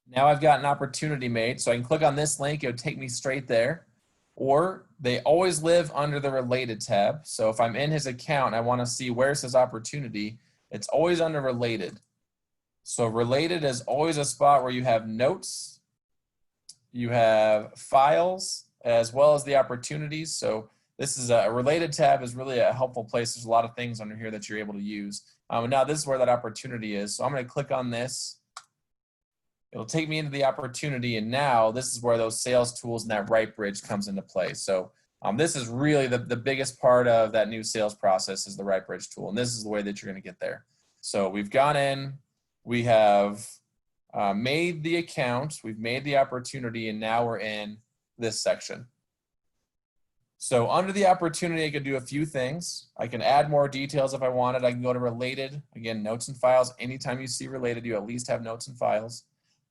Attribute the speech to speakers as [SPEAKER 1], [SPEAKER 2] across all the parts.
[SPEAKER 1] Now I've got an opportunity made, so I can click on this link, it would take me straight there. Or they always live under the related tab. So if I'm in his account and I want to see where's his opportunity, it's always under related. So related is always a spot where you have notes, you have files, as well as the opportunities. So this is a related tab is really a helpful place. There's a lot of things under here that you're able to use. And now this is where that opportunity is. So I'm going to click on this. It'll take me into the opportunity, and now this is where those sales tools and that RightBridge comes into play. So this is really the biggest part of that new sales process is the RightBridge tool, and this is the way that you're going to get there. So we've gone in, we have made the account, we've made the opportunity, and now we're in this section. So under the opportunity, I can do a few things. I can add more details if I wanted. I can go to related, again, notes and files. Anytime you see related, you at least have notes and files.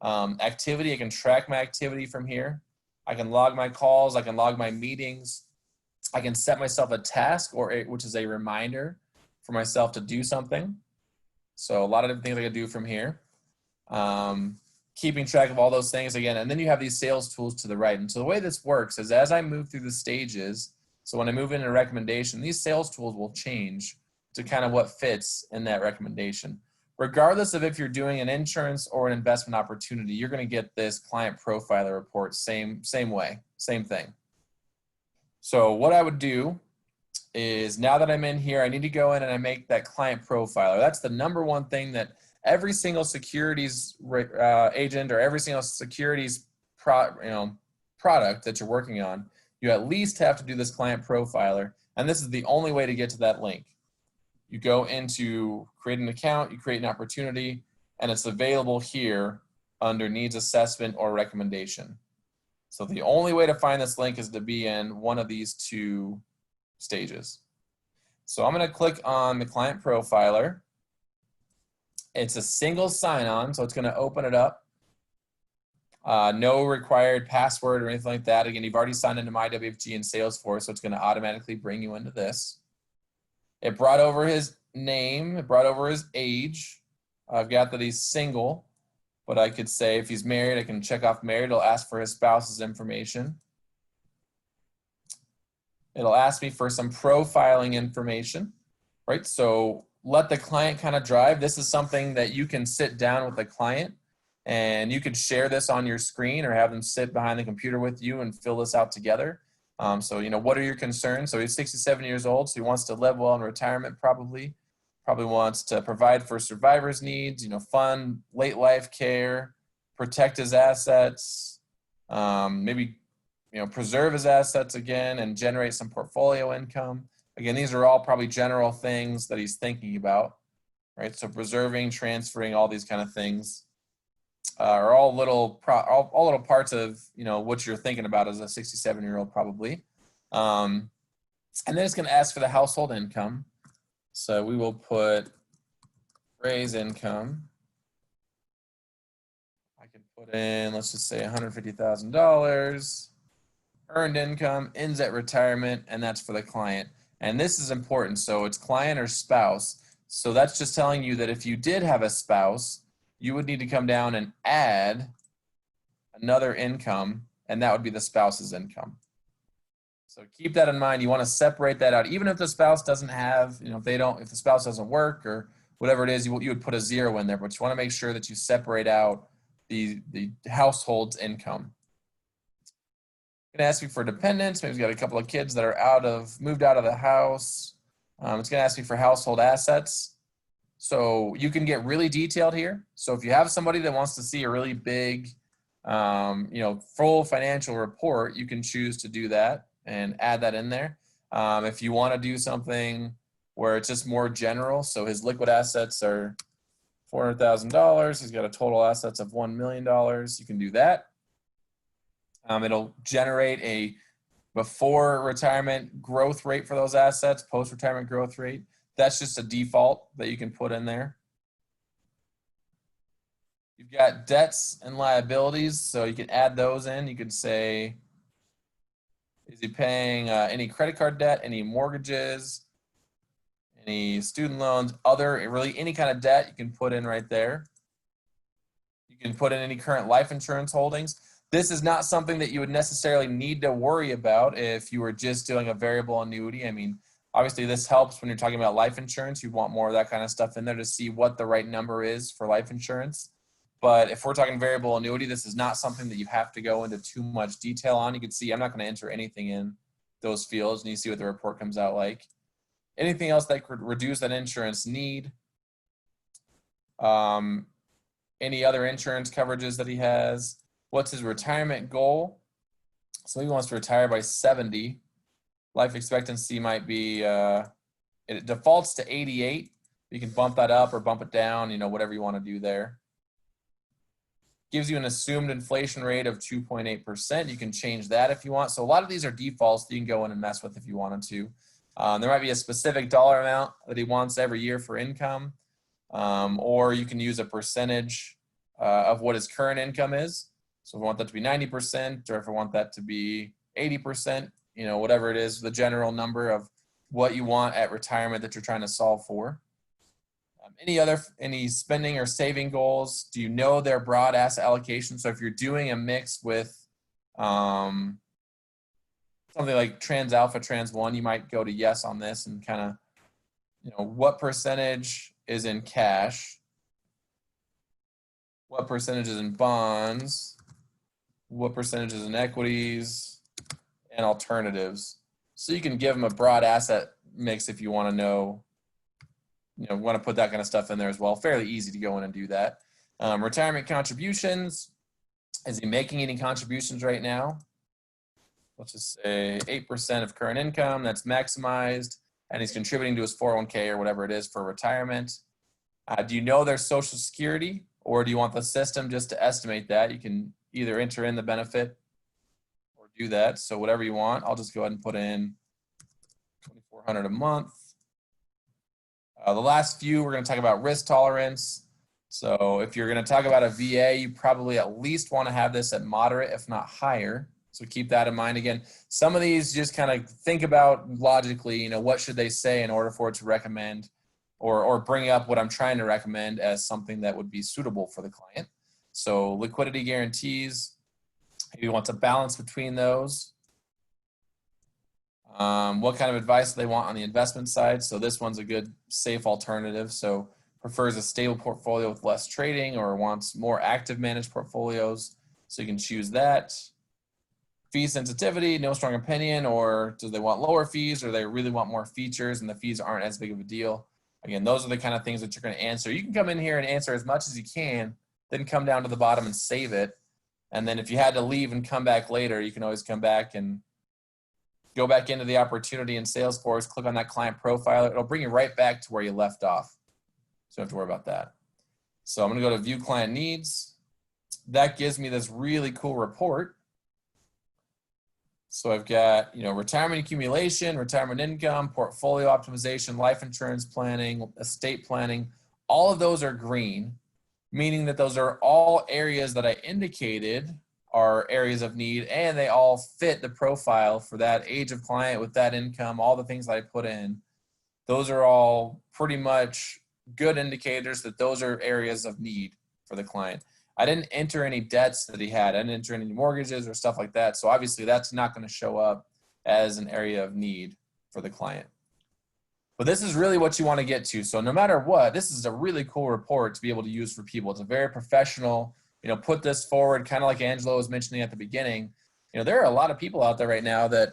[SPEAKER 1] Activity, I can track my activity from here. I can log my calls, I can log my meetings. I can set myself a task, which is a reminder for myself to do something. So a lot of different things I can do from here. Keeping track of all those things again, and then you have these sales tools to the right. And so the way this works is as I move through the stages, so when I move into a recommendation, these sales tools will change to kind of what fits in that recommendation. Regardless of if you're doing an insurance or an investment opportunity, you're going to get this client profiler report same way, same thing. So what I would do is now that I'm in here, I need to go in and I make that client profiler. That's the number one thing that every single securities agent or every single securities product that you're working on, you at least have to do this client profiler. And this is the only way to get to that link. You go into create an account, you create an opportunity, and it's available here under needs assessment or recommendation. So the only way to find this link is to be in one of these two stages. So I'm going to click on the client profiler. It's a single sign-on, so it's going to open it up. No required password or anything like that. Again, you've already signed into MyWFG and Salesforce, so it's going to automatically bring you into this. It brought over his name. It brought over his age. I've got that he's single, but I could say if he's married, I can check off married. It'll ask for his spouse's information. It'll ask me for some profiling information, right? So let the client kind of drive. This is something that you can sit down with the client and you could share this on your screen or have them sit behind the computer with you and fill this out together. So, you know, what are your concerns? So he's 67 years old, so he wants to live well in retirement probably wants to provide for survivors' needs, you know, fund late life care, protect his assets, maybe, you know, preserve his assets again and generate some portfolio income. Again, these are all probably general things that he's thinking about, right? So preserving, transferring, all these kind of things are all little parts of, you know, what you're thinking about as a 67-year-old probably. And then it's going to ask for the household income. So we will put raise income. I can put in, let's just say $150,000. Earned income, ends at retirement, and that's for the client. And this is important. So it's client or spouse. So that's just telling you that if you did have a spouse, you would need to come down and add another income, and that would be the spouse's income. So keep that in mind. You want to separate that out. Even if the spouse doesn't have, you know, if the spouse doesn't work or whatever it is, you would put a 0 in there, but you want to make sure that you separate out the household's income. It's going to ask you for dependents. Maybe you've got a couple of kids that are moved out of the house. It's going to ask you for household assets. So you can get really detailed here. So if you have somebody that wants to see a really big, you know, full financial report, you can choose to do that and add that in there. If you want to do something where it's just more general, so his liquid assets are $400,000. He's got a total assets of $1 million. You can do that. It'll generate a before retirement growth rate for those assets, post-retirement growth rate. That's just a default that you can put in there. You've got debts and liabilities, so you can add those in. You could say, is he paying any credit card debt, any mortgages, any student loans, really any kind of debt you can put in right there. You can put in any current life insurance holdings. This is not something that you would necessarily need to worry about if you were just doing a variable annuity. I mean, obviously this helps when you're talking about life insurance. You want more of that kind of stuff in there to see what the right number is for life insurance. But if we're talking variable annuity, this is not something that you have to go into too much detail on. You can see I'm not going to enter anything in those fields, and you see what the report comes out like. Anything else that could reduce that insurance need. Any other insurance coverages that he has. What's his retirement goal? So he wants to retire by 70. Life expectancy might be, it defaults to 88. You can bump that up or bump it down, you know, whatever you want to do there. Gives you an assumed inflation rate of 2.8%. You can change that if you want. So a lot of these are defaults that you can go in and mess with if you wanted to. There might be a specific dollar amount that he wants every year for income, or you can use a percentage of what his current income is. So if I want that to be 90%, or if I want that to be 80%, you know, whatever it is, the general number of what you want at retirement that you're trying to solve for. Any spending or saving goals? Do you know their broad asset allocation? So if you're doing a mix with something like trans alpha, trans one, you might go to yes on this and kind of, you know, what percentage is in cash? What percentage is in bonds? What percentage is in equities and alternatives? So you can give them a broad asset mix if you want to know, you know, want to put that kind of stuff in there as well. Fairly easy to go in and do that. Retirement contributions. Is he making any contributions right now? Let's just say 8% of current income, that's maximized, and he's contributing to his 401k or whatever it is for retirement. Do you know their Social Security, or do you want the system just to estimate that? You can either enter in the benefit or do that. So whatever you want. I'll just go ahead and put in $2,400 a month. The last few, we're going to talk about risk tolerance. So if you're going to talk about a VA, you probably at least want to have this at moderate, if not higher. So keep that in mind. Again, some of these just kind of think about logically, you know, what should they say in order for it to recommend or bring up what I'm trying to recommend as something that would be suitable for the client. So liquidity guarantees, maybe wants a balance between those. What kind of advice do they want on the investment side? So this one's a good safe alternative. So prefers a stable portfolio with less trading, or wants more active managed portfolios. So you can choose that. Fee sensitivity, no strong opinion, or do they want lower fees, or they really want more features and the fees aren't as big of a deal? Again, those are the kind of things that you're going to answer. You can come in here and answer as much as you can, then come down to the bottom and save it. And then if you had to leave and come back later, you can always come back and go back into the opportunity in Salesforce, click on that client profile. It'll bring you right back to where you left off. So you don't have to worry about that. So I'm going to go to View Client Needs. That gives me this really cool report. So I've got, you know, retirement accumulation, retirement income, portfolio optimization, life insurance planning, estate planning. All of those are green, meaning that those are all areas that I indicated are areas of need, and they all fit the profile for that age of client with that income, all the things that I put in. Those are all pretty much good indicators that those are areas of need for the client. I didn't enter any debts that he had. I didn't enter any mortgages or stuff like that. So obviously that's not going to show up as an area of need for the client. But this is really what you want to get to. So no matter what, this is a really cool report to be able to use for people. It's a very professional, you know, put this forward, kind of like Angelo was mentioning at the beginning. You know, there are a lot of people out there right now that,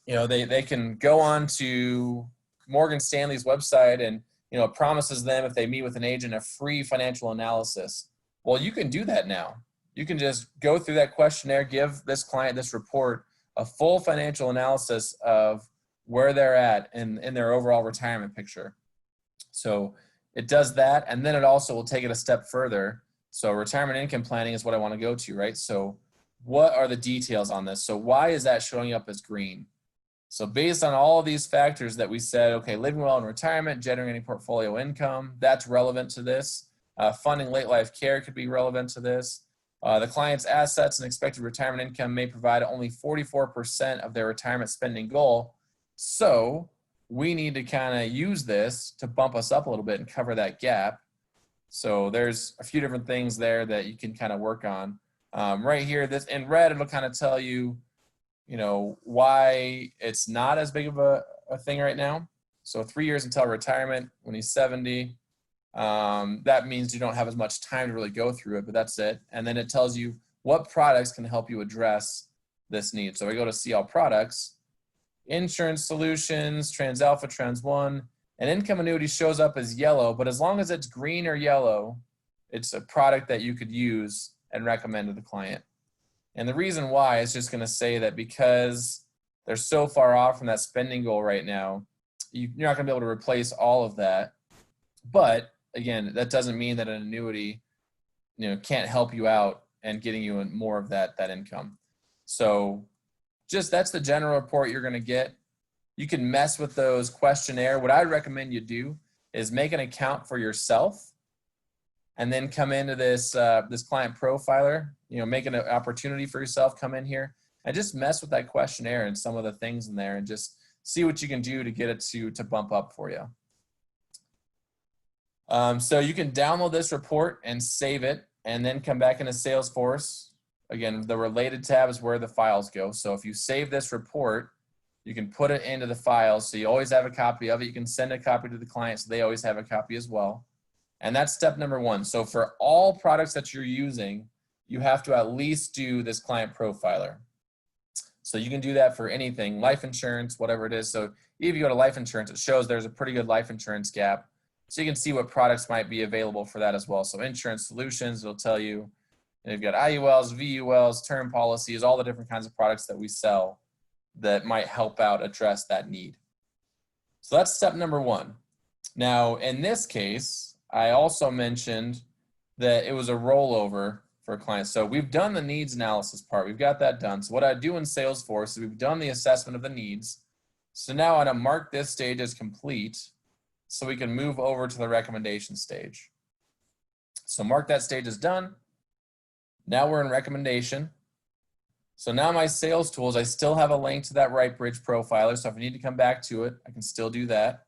[SPEAKER 1] you know, they can go on to Morgan Stanley's website and, you know, it promises them if they meet with an agent a free financial analysis. Well, you can do that now. You can just go through that questionnaire, give this client this report, a full financial analysis of where they're at in their overall retirement picture. So it does that, and then it also will take it a step further. So retirement income planning is what I want to go to, right? So what are the details on this? So why is that showing up as green? So based on all of these factors that we said, okay, living well in retirement, generating portfolio income, that's relevant to this. Funding late life care could be relevant to this. The client's assets and expected retirement income may provide only 44% of their retirement spending goal. So we need to kind of use this to bump us up a little bit and cover that gap. So there's a few different things there that you can kind of work on. Right here, this in red, it'll kind of tell you, you know, why it's not as big of a thing right now. So 3 years until retirement when he's 70. That means you don't have as much time to really go through it, but that's it. And then it tells you what products can help you address this need. So I go to see all products, insurance solutions, trans alpha, trans one, and income annuity shows up as yellow, but as long as it's green or yellow, it's a product that you could use and recommend to the client. And the reason why is just going to say that because they're so far off from that spending goal right now, you're not going to be able to replace all of that. But again, that doesn't mean that an annuity, you know, can't help you out and getting you more of that income. So just that's the general report you're going to get. You can mess with those questionnaire. What I'd recommend you do is make an account for yourself and then come into this this client profiler, you know, make an opportunity for yourself, come in here and just mess with that questionnaire and some of the things in there and just see what you can do to get it to bump up for you. So you can download this report and save it and then come back into Salesforce. Again, the related tab is where the files go. So if you save this report, you can put it into the files. So you always have a copy of it. You can send a copy to the client so they always have a copy as well. And that's step number one. So for all products that you're using, you have to at least do this client profiler. So you can do that for anything, life insurance, whatever it is. So if you go to life insurance, it shows there's a pretty good life insurance gap. So you can see what products might be available for that as well. So insurance solutions, it'll tell you, and you've got IULs, VULs, term policies, all the different kinds of products that we sell that might help out address that need. So that's step number one. Now, in this case, I also mentioned that it was a rollover for a client. So we've done the needs analysis part. We've got that done. So what I do in Salesforce is we've done the assessment of the needs. So now I'm going to mark this stage as complete so we can move over to the recommendation stage. So mark that stage as done. Now we're in recommendation. So now my sales tools, I still have a link to that RightBridge profiler. So if I need to come back to it, I can still do that.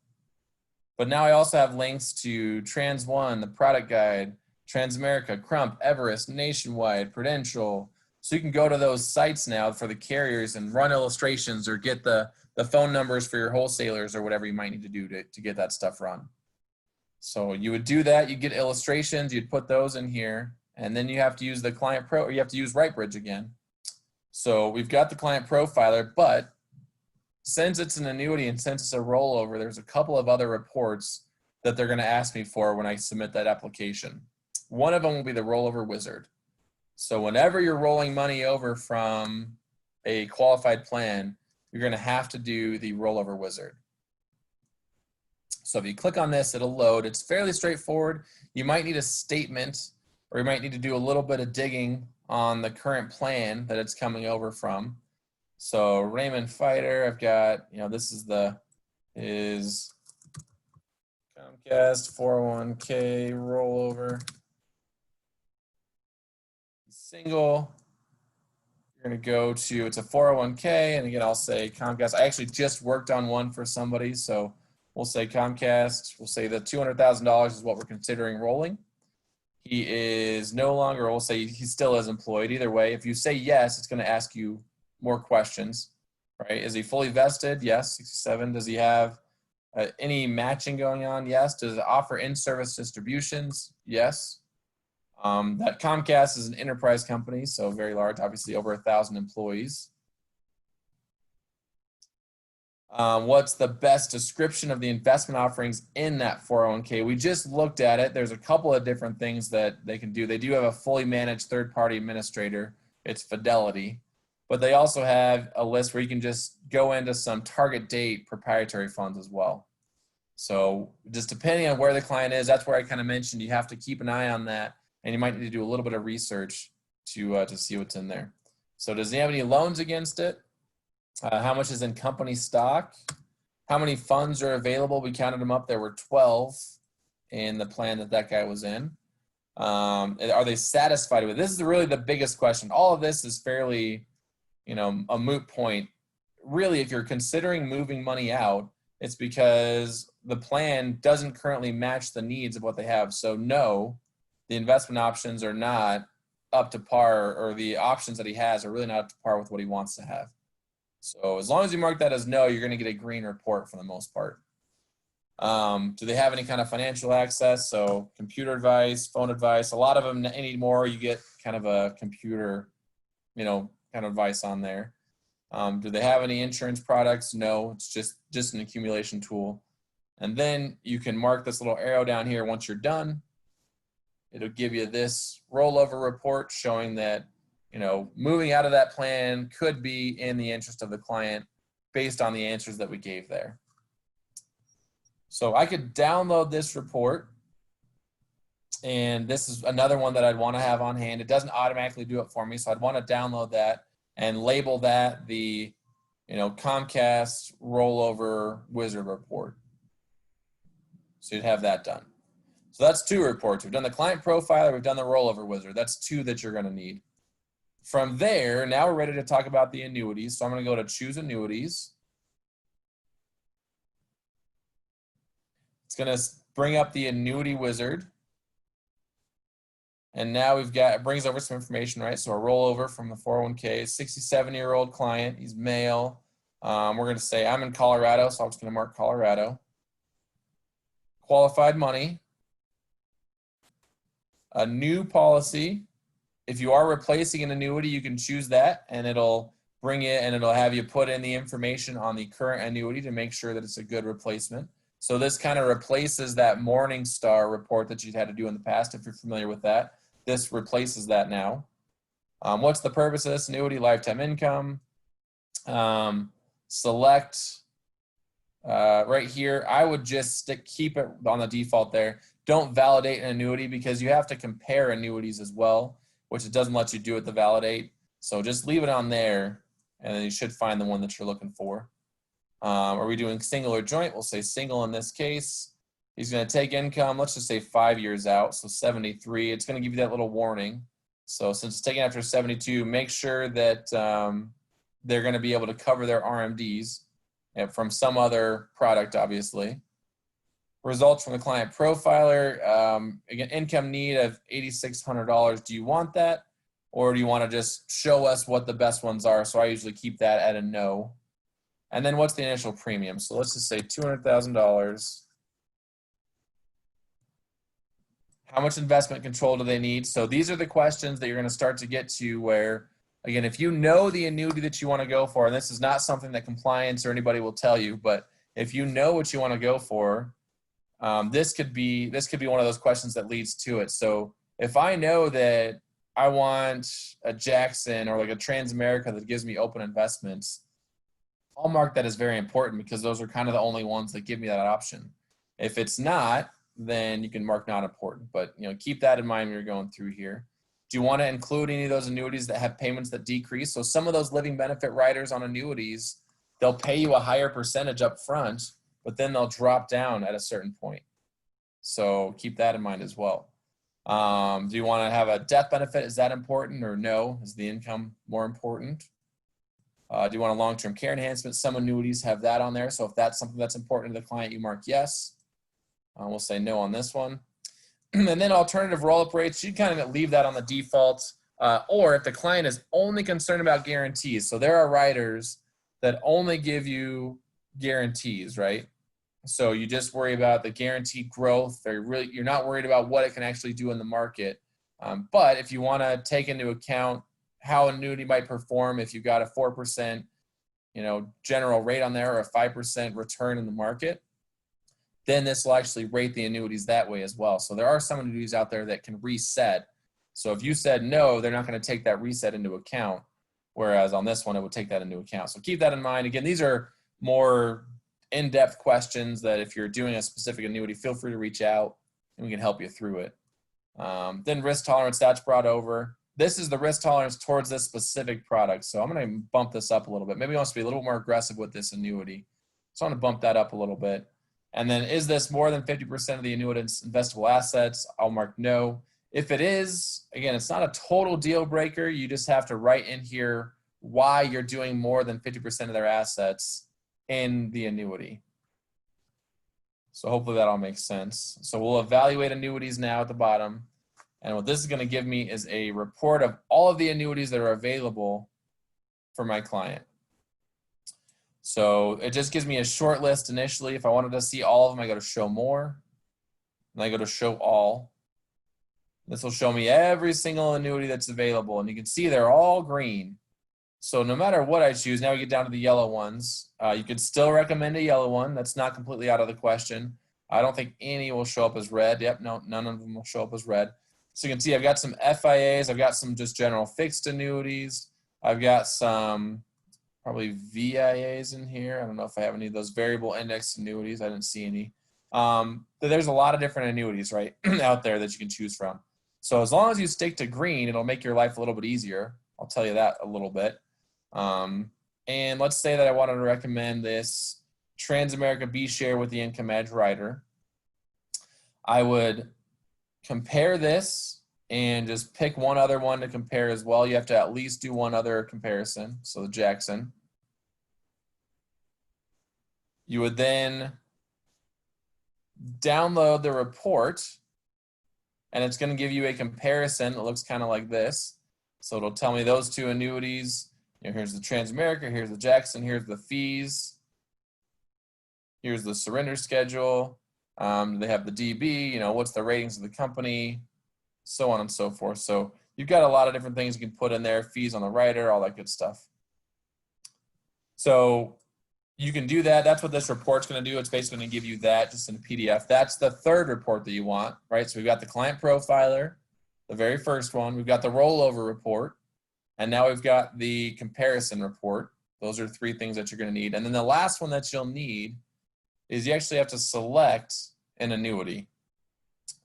[SPEAKER 1] But now I also have links to Trans One, the product guide, Transamerica, Crump, Everest, Nationwide, Prudential. So you can go to those sites now for the carriers and run illustrations or get the phone numbers for your wholesalers or whatever you might need to do to get that stuff run. So you would do that, you get illustrations, you'd put those in here, and then you have to use the client pro, or you have to use RightBridge again. So we've got the client profiler, but since it's an annuity and since it's a rollover, there's a couple of other reports that they're going to ask me for when I submit that application. One of them will be the rollover wizard. So whenever you're rolling money over from a qualified plan, you're going to have to do the rollover wizard. So if you click on this, it'll load. It's fairly straightforward. You might need a statement, or you might need to do a little bit of digging on the current plan that it's coming over from. So Raymond Fighter, I've got, you know, this is his Comcast 401k rollover. Single. You're going to go to, it's a 401k, and again, I'll say Comcast. I actually just worked on one for somebody, so we'll say Comcast. We'll say that $200,000 is what we're considering rolling. He is no longer, we'll say he still is employed. Either way, if you say yes, it's going to ask you more questions, right? Is he fully vested? Yes, 67. Does he have any matching going on? Yes. Does it offer in-service distributions? Yes. That Comcast is an enterprise company, so very large, obviously over 1,000 employees. What's the best description of the investment offerings in that 401k? We just looked at it. There's a couple of different things that they can do. They do have a fully managed third-party administrator. It's Fidelity. But they also have a list where you can just go into some target date proprietary funds as well. So just depending on where the client is, that's where I kind of mentioned you have to keep an eye on that, and you might need to do a little bit of research to see what's in there. So does he have any loans against it? How much is in company stock? How many funds are available? We counted them up. There were 12 in the plan that guy was in. Are they satisfied with it? This is really the biggest question. All of this is fairly, you know, a moot point. Really, if you're considering moving money out, it's because the plan doesn't currently match the needs of what they have. So no, the investment options are not up to par, or the options that he has are really not up to par with what he wants to have. So as long as you mark that as no, you're going to get a green report for the most part. Do they have any kind of financial access? So computer advice, phone advice, a lot of them anymore, you get kind of a computer, kind of advice on there. Do they have any insurance products? No, it's just an accumulation tool. And then you can mark this little arrow down here once you're done. It'll give you this rollover report showing that, moving out of that plan could be in the interest of the client based on the answers that we gave there. So I could download this report, and this is another one that I'd want to have on hand. It doesn't automatically do it for me, so I'd want to download that and label that the, Comcast rollover wizard report. So you'd have that done. So that's 2 reports. We've done the client profiler, we've done the rollover wizard. That's 2 that you're going to need. From there, now we're ready to talk about the annuities. So I'm going to go to choose annuities. It's going to bring up the annuity wizard. And now it brings over some information, right? So a rollover from the 401k, 67-year-old client, he's male. We're going to say I'm in Colorado, so I'm just going to mark Colorado. Qualified money. A new policy. If you are replacing an annuity, you can choose that, and it'll bring it, and it'll have you put in the information on the current annuity to make sure that it's a good replacement. So this kind of replaces that Morningstar report that you'd had to do in the past, if you're familiar with that. This replaces that now. What's the purpose of this annuity? Lifetime income. Select right here. I would just keep it on the default there. Don't validate an annuity because you have to compare annuities as well, which it doesn't let you do at the validate. So just leave it on there, and then you should find the one that you're looking for. Are we doing single or joint? We'll say single in this case. He's going to take income, let's just say 5 years out, so 73. It's going to give you that little warning. So since it's taken after 72, make sure that they're going to be able to cover their RMDs from some other product, obviously. Results from the client profiler. Again, income need of $8,600. Do you want that? Or do you want to just show us what the best ones are? So I usually keep that at a no. And then what's the initial premium? So let's just say $200,000. How much investment control do they need? So these are the questions that you're going to start to get to where, again, if you know the annuity that you want to go for, and this is not something that compliance or anybody will tell you, but if you know what you want to go for, this could be one of those questions that leads to it. So if I know that I want a Jackson or like a Transamerica that gives me open investments, I'll mark that as very important because those are kind of the only ones that give me that option. If it's not, then you can mark not important, but keep that in mind when you're going through here. Do you want to include any of those annuities that have payments that decrease? So some of those living benefit riders on annuities, they'll pay you a higher percentage up front, but then they'll drop down at a certain point. So keep that in mind as well. Do you want to have a death benefit? Is that important, or no? Is the income more important? Do you want a long-term care enhancement? Some annuities have that on there. So if that's something that's important to the client, you mark yes. We'll say no on this one. And then alternative roll-up rates, you kind of leave that on the default. Or if the client is only concerned about guarantees. So there are riders that only give you guarantees, right? So you just worry about the guaranteed growth. You're not worried about what it can actually do in the market. But if you want to take into account how an annuity might perform if you got a 4%, general rate on there, or a 5% return in the market, then this will actually rate the annuities that way as well. So there are some annuities out there that can reset. So if you said no, they're not going to take that reset into account. Whereas on this one, it would take that into account. So keep that in mind. Again, these are more in-depth questions that if you're doing a specific annuity, feel free to reach out and we can help you through it. Then risk tolerance, that's brought over. This is the risk tolerance towards this specific product. So I'm going to bump this up a little bit. Maybe he wants to be a little more aggressive with this annuity. So I'm going to bump that up a little bit. And then is this more than 50% of the annuitant's investable assets? I'll mark no. If it is, again, it's not a total deal breaker. You just have to write in here why you're doing more than 50% of their assets in the annuity. So hopefully that all makes sense. So we'll evaluate annuities now at the bottom. And what this is going to give me is a report of all of the annuities that are available for my client. So it just gives me a short list initially. If I wanted to see all of them, I go to show more, and I go to show all. This will show me every single annuity that's available, and you can see they're all green. So no matter what I choose, now we get down to the yellow ones. You could still recommend a yellow one. That's not completely out of the question. I don't think any will show up as red. Yep, no, none of them will show up as red. So you can see I've got some FIAs. I've got some just general fixed annuities. I've got some probably VIAs in here. I don't know if I have any of those variable index annuities. I didn't see any. There's a lot of different annuities, right, out there that you can choose from. So as long as you stick to green, it'll make your life a little bit easier. I'll tell you that a little bit. And let's say that I wanted to recommend this Transamerica B share with the Income Edge rider. I would compare this and just pick one other one to compare as well. You have to at least do one other comparison. So the Jackson. You would then download the report, and it's going to give you a comparison that looks kind of like this. So it'll tell me those two annuities. You know, here's the Transamerica, here's the Jackson, here's the fees, here's the surrender schedule. They have the DB, you know, what's the ratings of the company, so on and so forth. So you've got a lot of different things you can put in there, fees on the rider, all that good stuff. So you can do that. That's what this report's going to do. It's basically going to give you that just in a PDF. That's the third report that you want, right? So we've got the client profiler, the very first one. We've got the rollover report, and now we've got the comparison report. Those are three things that you're going to need. And then the last one that you'll need is you actually have to select an annuity.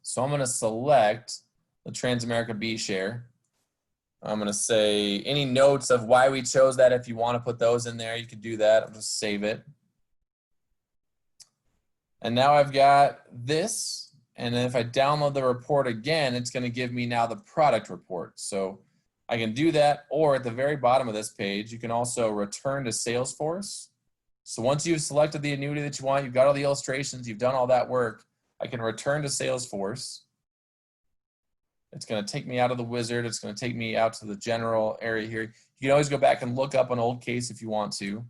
[SPEAKER 1] So I'm going to select the Transamerica B share. I'm going to say any notes of why we chose that. If you want to put those in there, you can do that. I'll just save it. And now I've got this. And then if I download the report again, it's going to give me now the product report. So I can do that, or at the very bottom of this page, you can also return to Salesforce. So once you've selected the annuity that you want, you've got all the illustrations, you've done all that work, I can return to Salesforce. It's going to take me out of the wizard. It's going to take me out to the general area here. You can always go back and look up an old case if you want to.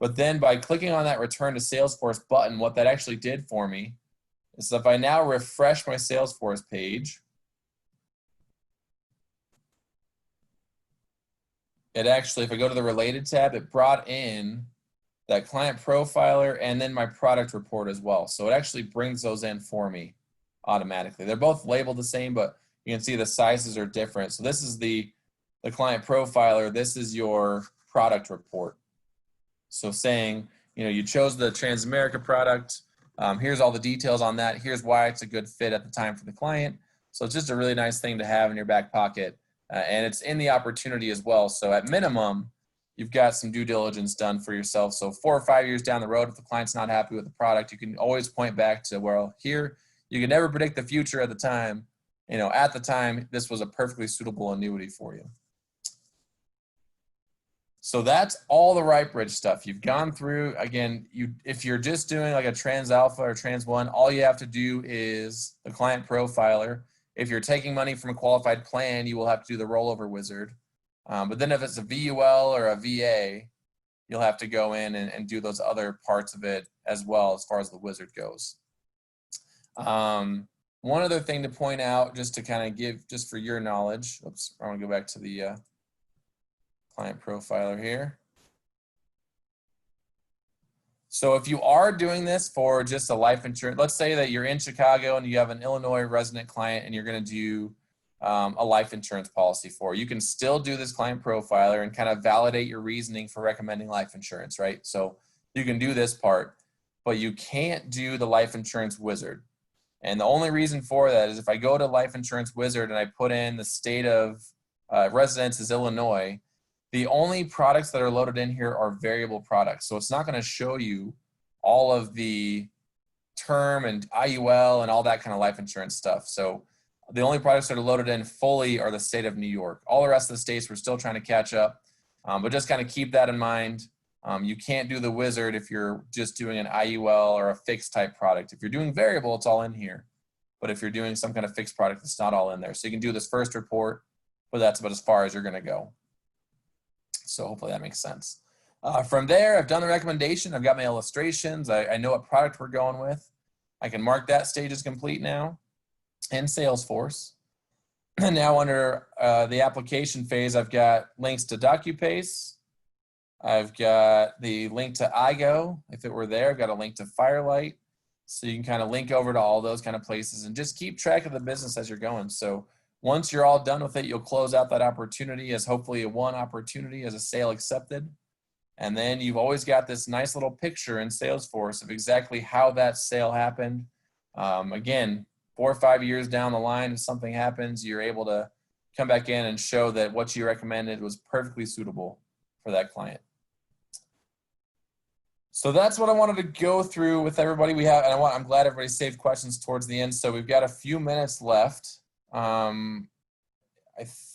[SPEAKER 1] But then by clicking on that return to Salesforce button, what that actually did for me is if I now refresh my Salesforce page, it actually, if I go to the related tab, it brought in that client profiler and then my product report as well. So it actually brings those in for me automatically. They're both labeled the same, but you can see the sizes are different. So this is the client profiler. This is your product report. So saying, you know, you chose the Transamerica product. Here's all the details on that. Here's why it's a good fit at the time for the client. So it's just a really nice thing to have in your back pocket. And it's in the opportunity as well. So at minimum, you've got some due diligence done for yourself. So 4 or 5 years down the road, if the client's not happy with the product, you can always point back to, well, here, you can never predict the future at the time. You know, at the time, this was a perfectly suitable annuity for you. So that's all the RightBridge stuff. You've gone through, again, if you're just doing like a Trans Alpha or Trans 1, all you have to do is the client profiler. If you're taking money from a qualified plan, you will have to do the rollover wizard. But then if it's a VUL or a VA, you'll have to go in and do those other parts of it as well as far as the wizard goes. One other thing to point out, just to kind of give, just for your knowledge, oops, I want to go back to the client profiler here. So if you are doing this for just a life insurance, let's say that you're in Chicago and you have an Illinois resident client and you're going to do a life insurance policy for, you can still do this client profiler and kind of validate your reasoning for recommending life insurance, right? So you can do this part, but you can't do the life insurance wizard. And the only reason for that is if I go to life insurance wizard and I put in the state of residence is Illinois, the only products that are loaded in here are variable products. So it's not going to show you all of the term and IUL and all that kind of life insurance stuff. So the only products that are loaded in fully are the state of New York. All the rest of the states, we're still trying to catch up. But just kind of keep that in mind. You can't do the wizard if you're just doing an IUL or a fixed type product. If you're doing variable, it's all in here. But if you're doing some kind of fixed product, it's not all in there. So you can do this first report, but that's about as far as you're going to go. So hopefully that makes sense. From there, I've done the recommendation. I've got my illustrations. I know what product we're going with. I can mark that stage as complete now in Salesforce. And now under the application phase, I've got links to DocuPace. I've got the link to iGo. If it were there, I've got a link to Firelight. So you can kind of link over to all those kind of places and just keep track of the business as you're going. So once you're all done with it, you'll close out that opportunity as hopefully a one opportunity as a sale accepted. And then you've always got this nice little picture in Salesforce of exactly how that sale happened. Again, 4 or 5 years down the line, if something happens, you're able to come back in and show that what you recommended was perfectly suitable for that client. So that's what I wanted to go through with everybody. And I'm glad everybody saved questions towards the end. So we've got a few minutes left. I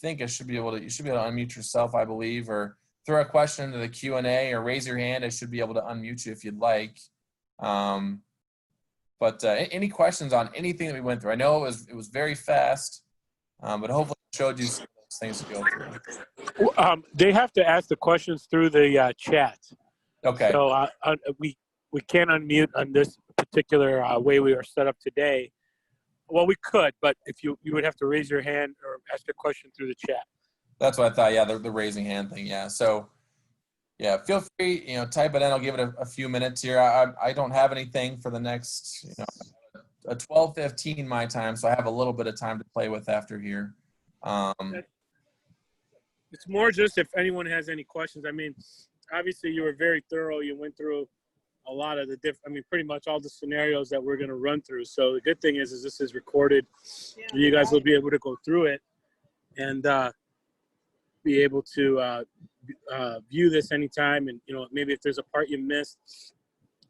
[SPEAKER 1] think you should be able to unmute yourself, I believe, or throw a question into the Q&A or raise your hand. I should be able to unmute you if you'd like. But any questions on anything that we went through? I know it was very fast, but hopefully it showed you some of those things to go through.
[SPEAKER 2] They have to ask the questions through the chat.
[SPEAKER 1] Okay.
[SPEAKER 2] So we can't unmute on this particular way we are set up today. Well, we could, but if you would have to raise your hand or ask a question through the chat.
[SPEAKER 1] That's what I thought. Yeah, the raising hand thing. Yeah. So, yeah, feel free. Type it in. I'll give it a few minutes here. I don't have anything for the next. A 12:15 my time, so I have a little bit of time to play with after here.
[SPEAKER 2] It's more just if anyone has any questions. I mean, obviously you were very thorough. You went through a lot of the pretty much all the scenarios that we're going to run through. So the good thing is this is recorded. You guys will be able to go through it and be able to view this anytime. And, maybe if there's a part you missed,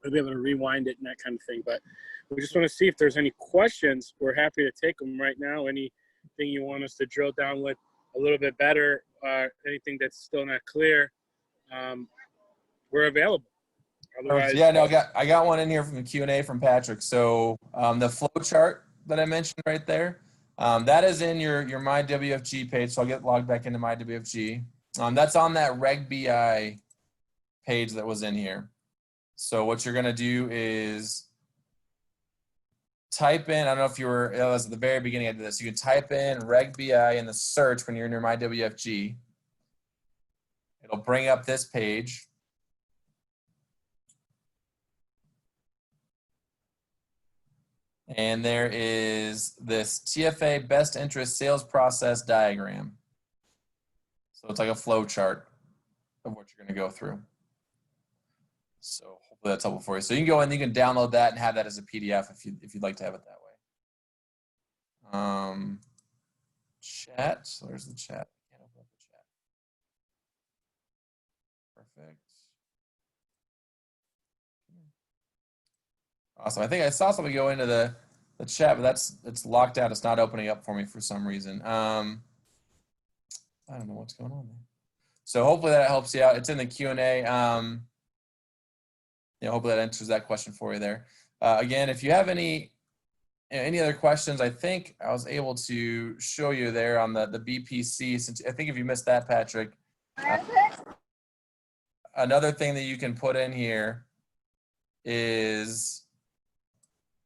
[SPEAKER 2] we'll be able to rewind it and that kind of thing. But we just want to see if there's any questions. We're happy to take them right now. Anything you want us to drill down with a little bit better, anything that's still not clear, we're available. Otherwise,
[SPEAKER 1] yeah, no, I got one in here from the Q&A from Patrick. So the flow chart that I mentioned right there, that is in your MyWFG page. So I'll get logged back into MyWFG. That's on that Reg BI page that was in here. So what you're going to do is type in, I don't know if it was at the very beginning I did this. You can type in Reg BI in the search when you're in your MyWFG. It'll bring up this page. And there is this TFA best interest sales process diagram. So it's like a flow chart of what you're going to go through. So hopefully that's helpful for you. So you can go in, you can download that and have that as a PDF if you'd like to have it that way. Chat. So there's the chat. Can't open up the chat. Perfect. Awesome. I think I saw somebody go into the chat, but it's locked out. It's not opening up for me for some reason. I don't know what's going on there. So hopefully that helps you out. It's in the Q&A. Hopefully that answers that question for you there. Again, if you have any other questions, I think I was able to show you there on the BPC. Since I think if you missed that, Patrick, another thing that you can put in here is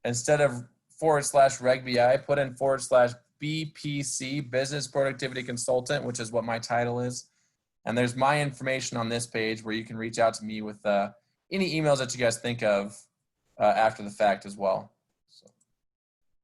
[SPEAKER 1] instead of /RegBI, put in /BPC, Business Productivity Consultant, which is what my title is. And there's my information on this page where you can reach out to me with any emails that you guys think of after the fact as well.